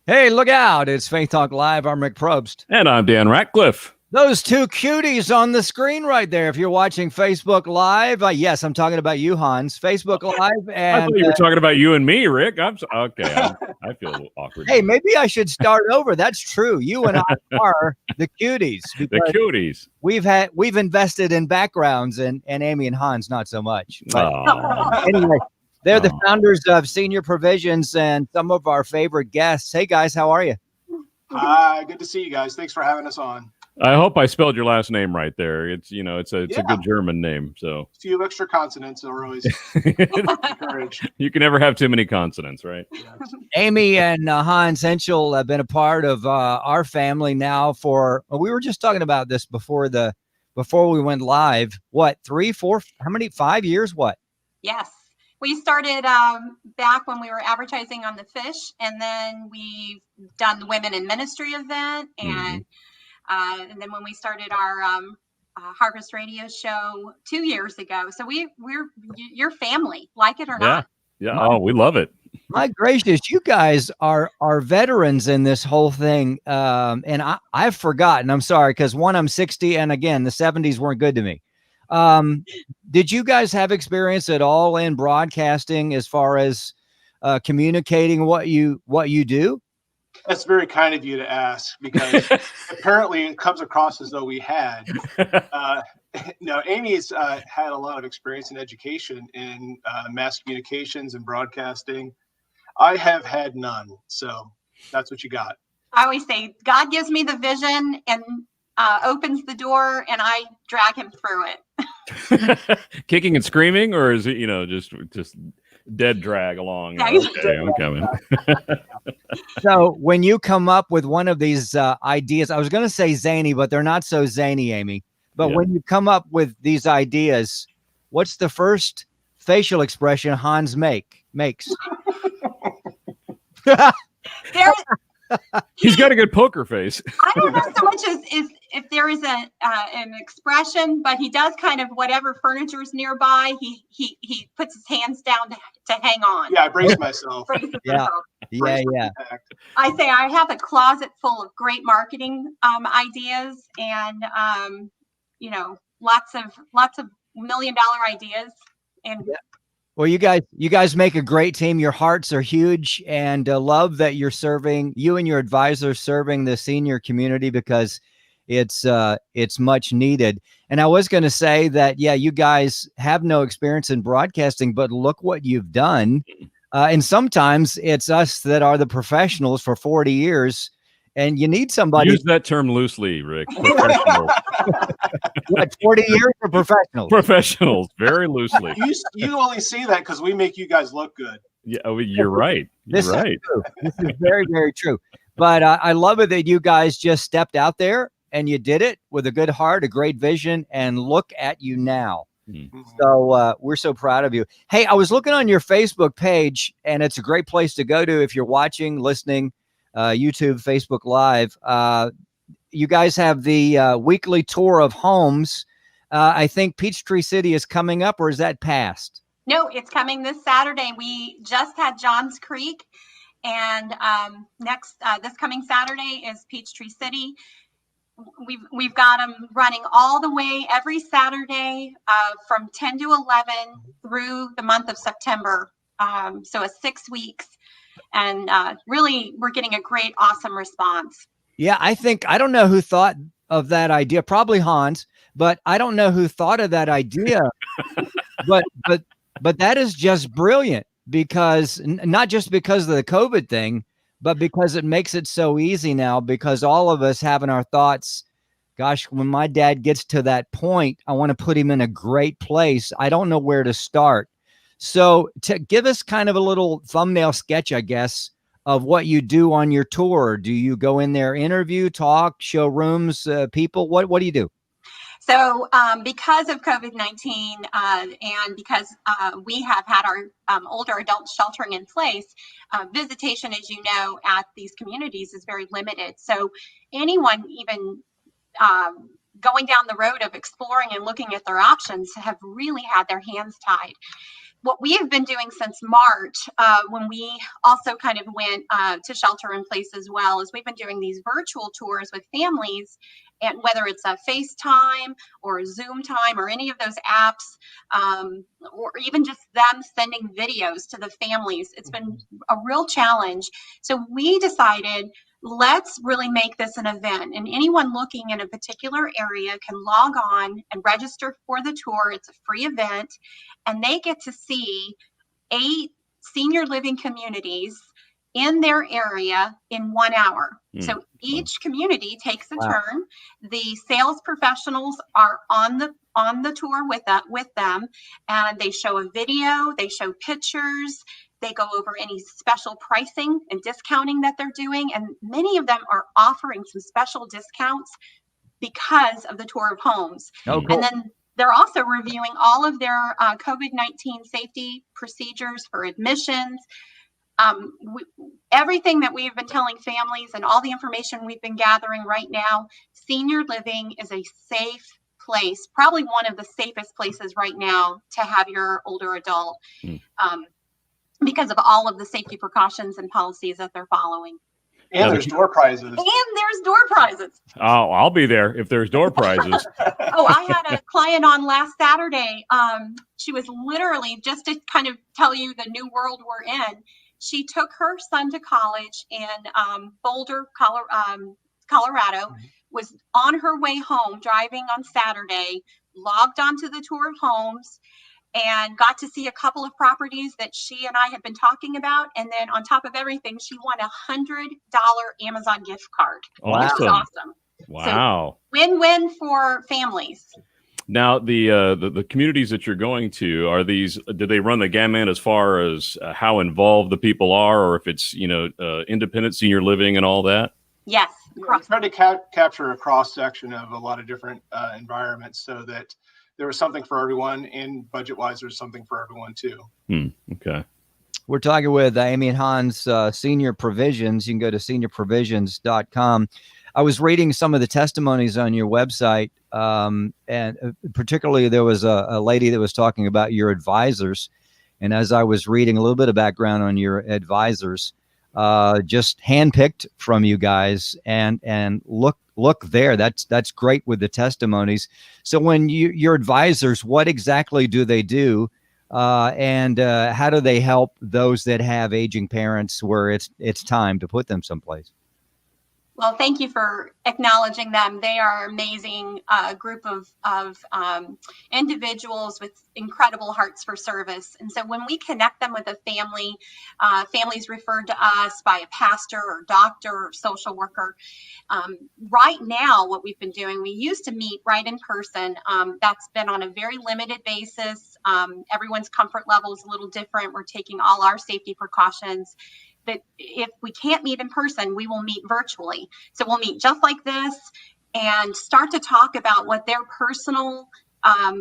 Hey, look out. It's Faith Talk Live. I'm Rick Probst. And I'm Dan Ratcliffe. Those two cuties on the screen right there. If you're watching Facebook Live, yes, I'm talking about you, Hans. Facebook Live. And I thought you were talking about you and me, Rick. I feel a little awkward. Hey, maybe I should start over. That's true. You and I are the cuties. The cuties. We've invested in backgrounds, and Amy and Hans not so much. But anyway, they're the founders of Senior Provisions and some of our favorite guests. Hey, guys, how are you? Hi, good to see you guys. Thanks for having us on. I hope I spelled your last name right there. It's a good German name. So a few extra consonants are always encouraged. You can never have too many consonants, right? Yes. Amy and Hans Hentschel have been a part of our family now for. We were just talking about this before we went live. What, 3, 4? How many? 5 years? What? Yes. We started back when we were advertising on the fish, and then we've done the Women in Ministry event, and then when we started our Harvest Radio show 2 years ago. So we're your family, like it or not. Yeah. Oh, we love it. My gracious, you guys are veterans in this whole thing. And I've forgotten. I'm sorry, because I'm 60, and again, the 70s weren't good to me. Did you guys have experience at all in broadcasting as far as communicating what you do? That's very kind of you to ask, because apparently it comes across as though we had. No, Amy's had a lot of experience in education in mass communications and broadcasting. I have had none, so that's what you got. I always say God gives me the vision and opens the door, and I drag him through it. Kicking and screaming, or is it just dead drag along? Okay. So when you come up with one of these ideas, I was going to say zany, but they're not so zany, Amy. But when you come up with these ideas, what's the first facial expression Hans makes? He's got a good poker face. I don't know so much as if there is an expression, but he does kind of whatever furniture is nearby. He puts his hands down to hang on. Yeah, I brace myself. Yeah. I say I have a closet full of great marketing ideas, and lots of $1 million ideas. And well, you guys make a great team. Your hearts are huge, and love that you and your advisor serving the senior community, because it's much needed. And I was going to say that, you guys have no experience in broadcasting, but look what you've done. And sometimes it's us that are the professionals for 40 years, and you need somebody. Use that term loosely, Rick. Professionals. What, 40 years for professionals? Professionals, very loosely. You only see that because we make you guys look good. Yeah, you're right. This is true. This is very, very true. But I love it that you guys just stepped out there and you did it with a good heart, a great vision, and look at you now. So we're so proud of you. Hey, I was looking on your Facebook page, and it's a great place to go to if you're watching, listening, YouTube, Facebook Live. You guys have the weekly tour of homes. I think Peachtree City is coming up, or is that past? No, it's coming this Saturday. We just had Johns Creek, and this coming Saturday is Peachtree City. We've got them running all the way every Saturday from 10 to 11 through the month of September. So it's 6 weeks, and really we're getting a great, awesome response. Yeah, I don't know who thought of that idea, probably Hans, but I don't know who thought of that idea. but that is just brilliant, because not just because of the COVID thing, but because it makes it so easy now, because all of us have in our thoughts, gosh, when my dad gets to that point, I want to put him in a great place. I don't know where to start. So to give us kind of a little thumbnail sketch, I guess, of what you do on your tour. Do you go in there, interview, talk, show rooms, people? What do you do? So because of COVID-19 and because we have had our older adults sheltering in place, visitation, as you know, at these communities is very limited. So anyone even going down the road of exploring and looking at their options have really had their hands tied. what we have been doing since March, when we also kind of went to shelter in place as well, is we've been doing these virtual tours with families, and whether it's a FaceTime or a Zoom time or any of those apps, or even just them sending videos to the families. It's been a real challenge. So we decided, let's really make this an event, and anyone looking in a particular area can log on and register for the tour. It's a free event, and they get to see 8 senior living communities in their area in 1 hour. So each community takes a turn. The sales professionals are on the tour with them, and they show a video, they show pictures, they go over any special pricing and discounting that they're doing, and many of them are offering some special discounts because of the tour of homes. Oh, cool. And then they're also reviewing all of their COVID-19 safety procedures for admissions. Everything that we've been telling families and all the information we've been gathering right now, senior living is a safe place, probably one of the safest places right now to have your older adult, because of all of the safety precautions and policies that they're following. And there's door prizes. And there's door prizes. Oh, I'll be there if there's door prizes. Oh, I had a client on last Saturday. She was literally, just to kind of tell you the new world we're in, she took her son to college in Boulder, Colorado, was on her way home driving on Saturday, logged onto the tour of homes, and got to see a couple of properties that she and I had been talking about. And then on top of everything, she won $100 Amazon gift card. Awesome. Which was awesome. Wow. So, win-win for families. Now, the communities that you're going to, are these, do they run the gamut as far as how involved the people are, or if it's, independent senior living and all that? Yes. We tried to capture a cross section of a lot of different environments, so that there was something for everyone, and budget-wise, there's something for everyone too. Okay. We're talking with Amy and Hans, Senior Provisions. You can go to seniorprovisions.com. I was reading some of the testimonies on your website, and particularly there was a lady that was talking about your advisors. And as I was reading a little bit of background on your advisors, just handpicked from you guys, and look there. That's great with the testimonies. So when your advisors, what exactly do they do? And how do they help those that have aging parents where it's time to put them someplace? Well, thank you for acknowledging them. They are an amazing group of individuals with incredible hearts for service. And so when we connect them with a family, families referred to us by a pastor or doctor or social worker. Right now, what we've been doing, we used to meet right in person. That's been on a very limited basis. Everyone's comfort level is a little different. We're taking all our safety precautions. But if we can't meet in person, we will meet virtually. So we'll meet just like this and start to talk about what their personal,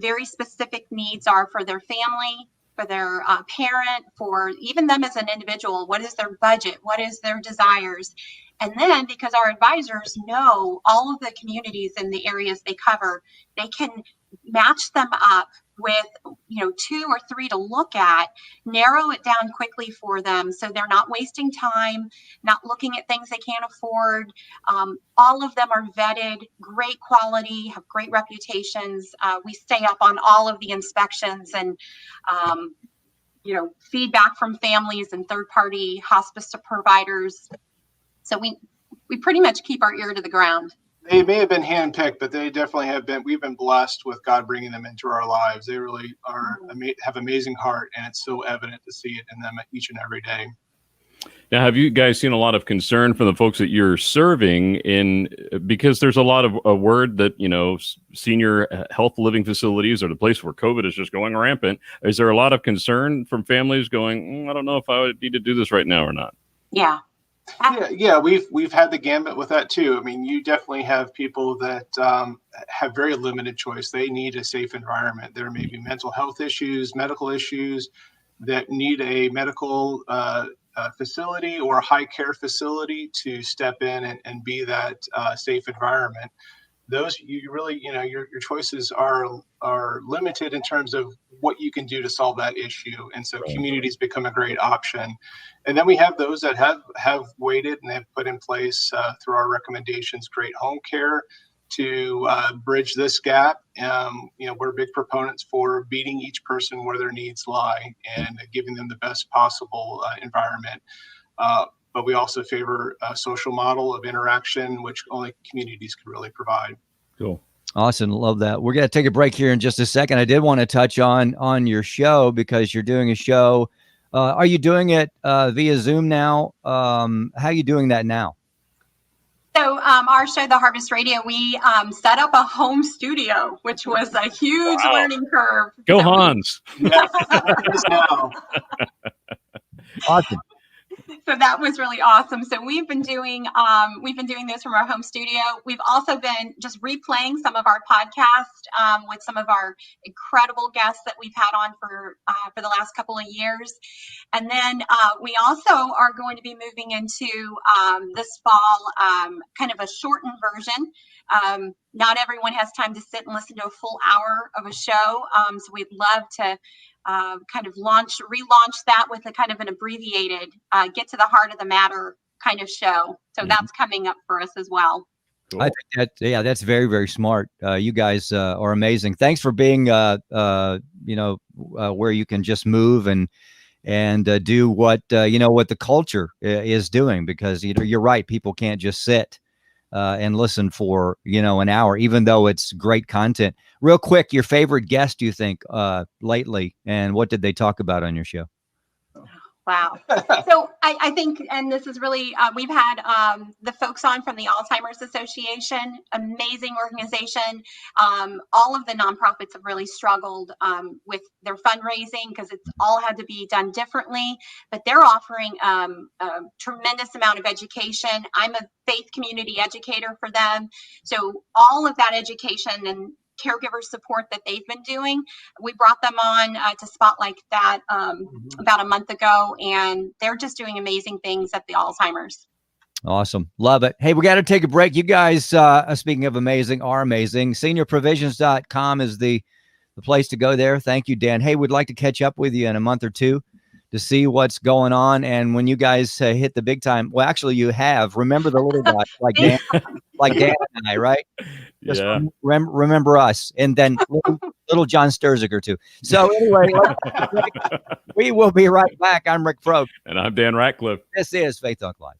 very specific needs are for their family, for their parent, for even them as an individual. What is their budget? What is their desires? And then, because our advisors know all of the communities in the areas they cover, they can match them up with 2 or 3 to look at, narrow it down quickly for them so they're not wasting time, not looking at things they can't afford. All of them are vetted, great quality, have great reputations. We stay up on all of the inspections and feedback from families and third-party hospice providers. So we pretty much keep our ear to the ground. They may have been handpicked, but they definitely have been. We've been blessed with God bringing them into our lives. They really have amazing heart, and it's so evident to see it in them each and every day. Now, have you guys seen a lot of concern from the folks that you're serving because there's a lot of a word that, senior health living facilities are the place where COVID is just going rampant. Is there a lot of concern from families going, I don't know if I would need to do this right now or not? Yeah. Yeah, we've had the gambit with that too. I mean, you definitely have people that have very limited choice. They need a safe environment. There may be mental health issues, medical issues that need a medical facility or a high care facility to step in and be that safe environment. those you really, your choices are limited in terms of what you can do to solve that issue. And so communities become a great option. And then we have those that have waited and have put in place through our recommendations, great home care to bridge this gap. We're big proponents for meeting each person where their needs lie and giving them the best possible environment. But we also favor a social model of interaction, which only communities can really provide. Cool. Awesome. Love that. We're going to take a break here in just a second. I did want to touch on your show because you're doing a show. Are you doing it via Zoom now? How are you doing that now? So our show, The Harvest Radio, we set up a home studio, which was a huge learning curve. Go Hans. Awesome. So that was really awesome. So we've been doing this from our home studio. We've also been just replaying some of our podcasts with some of our incredible guests that we've had on for the last couple of years. And then we also are going to be moving into this fall kind of a shortened version. Not everyone has time to sit and listen to a full hour of a show. So we'd love to kind of relaunch that with a kind of an abbreviated, get to the heart of the matter kind of show. So that's coming up for us as well. Cool. I think that's very, very smart. You guys are amazing. Thanks for being, where you can just move and do what the culture is doing, because you're right. People can't just sit and listen for, an hour, even though it's great content. Real quick, your favorite guest, do you think, lately, and what did they talk about on your show? Wow. So I think, and this is really, we've had the folks on from the Alzheimer's Association, amazing organization. All of the nonprofits have really struggled with their fundraising because it's all had to be done differently, but they're offering a tremendous amount of education. I'm a faith community educator for them. So all of that education and caregiver support that they've been doing, we brought them on to spotlight that about a month ago, and they're just doing amazing things at the Alzheimer's. Awesome. Love it. Hey, we got to take a break. You guys, speaking of amazing, are amazing. Seniorprovisions.com is the place to go there. Thank you, Dan. Hey, we'd like to catch up with you in a month or two to see what's going on. And when you guys hit the big time, well, actually you have, remember the little guys like Dan and I, right? Just remember us. And then little John Sturziger too. So anyway, we will be right back. I'm Rick Frobe. And I'm Dan Ratcliffe. This is Faith Talk Live.